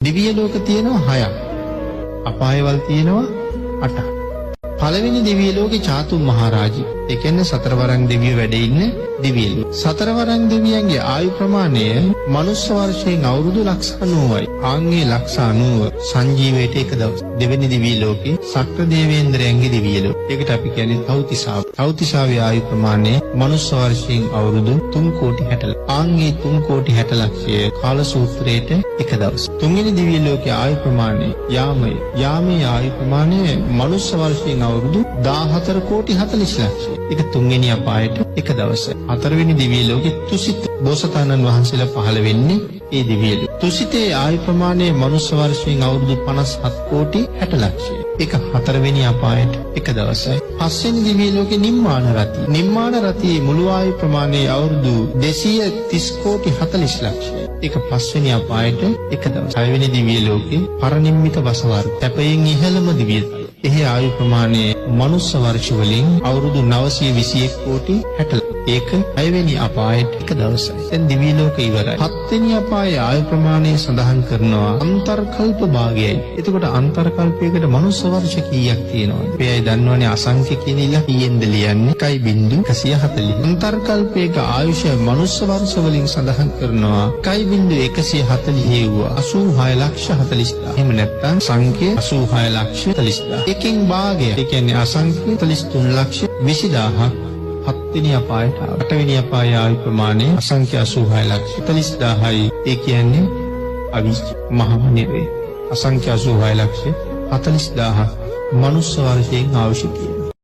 දිව්‍ය ලෝක තියෙනවා 6ක්. අපායවල තියෙනවා 8ක්. පළවෙනි දිව්‍ය ලෝකේ චාතුම් මහරජා. ඒ කියන්නේ සතරවරන් දෙවියෝ වැඩ ඉන්න දිව්‍ය ලෝක. සතරවරන් දෙවියන්ගේ ආයු ප්‍රමාණය මනුස්ස වර්ෂයෙන් අවුරුදු ලක්ෂ 90යි. ආන්ගේ ලක්ෂ 90 සංජීවයට එක දවස්. දෙවෙනි දිව්‍ය ලෝකේ සක්‍ර දේවේන්ද්‍රයන්ගේ දිව්‍ය ලෝක. ඒකට අපි කියන්නේ තව්තිසාව. තව්තිසාවේ ආයු ප්‍රමාණය මනුස්ස වර්ෂයෙන් අවුරුදු 3 කෝටි 60 ලක්ෂ. ආන්ගේ 3 කෝටි 60 ලක්ෂය කාල සූත්‍රයට එක දවස්. තුන්වෙනි දිව්‍ය ලෝකයේ ආයු ප්‍රමාණය යාමය. යාමේ ආයු ප්‍රමාණය මනුස්ස වර්ෂයෙන් අවුරුදු 14 කෝටි 40 ලක්ෂය. ඒක තුන්වෙනි අපායට එක දවසයි. හතරවෙනි දිව්‍ය ලෝකේ තුසිත බෝසතාණන් වහන්සේලා පහළ වෙන්නේ ඒ දිව්‍ය ලෝකෙ. තුසිතේ ආයු ප්‍රමාණය මනුස්ස වර්ෂයෙන් අවුරුදු 57 කෝටි 60 ලක්ෂය. ඒක හතරවෙනි අපායට එක දවසයි. පස්වෙනි දිව්‍ය ලෝකේ නිම්මාන රති. නිම්මාන රතියේ මුළු ආයු ප්‍රමාණය අවුරුදු 230 කෝටි 40 ලක්ෂය. ඒක පස්වෙනි අපායට එක දවසයි. හයවෙනි දිව්‍ය ලෝකේ පරිනිම්මිත වසවර්ග. තැපයෙන් ඉහළම දිව්‍ය තල. එහි ආයු ප්‍රමාණය මනුස්ස වර්ෂ වලින් අවුරුදු 921 කෝටි 60. ඒක 6 වෙනි අපායට එක දවසයි. දැන් දිව්‍ය ලෝක ඉවරයි. 7 වෙනි අපායේ ආයු ප්‍රමාණය සඳහන් කරනවා අන්තර්කල්ප භාගයයි. එතකොට අන්තර්කල්පයකට මනුස්ස වර්ෂ කීයක් තියෙනවද? අපි අය දන්නවනේ අසංඛ්‍ය කියන ඉල කීයෙන්ද ලියන්නේ? 1.140. අන්තර්කල්පයක ආයුෂ මනුස්ස වර්ෂ වලින් සඳහන් කරනවා 1.140 වූ 86 ලක්ෂ 40000. එහෙම නැත්නම් සංඛ්‍ය 86 ලක්ෂ 40000. එකෙන් භාගය. ඒ කියන්නේ අසංඛ්‍ය 33 ලක්ෂ 20000ක්. 7 වෙනි අපායට 8 වෙනි අපායේ ආයු ප්‍රමාණය අසංඛ්‍ය 86 ලක්ෂ 40000යි. ඒ කියන්නේ අවිජ්ජ මහා නිරේ. අසංඛ්‍ය 86 ලක්ෂ 40000ක් මනුස්ස වර්ෂයෙන් අවශ්‍ය කියලා.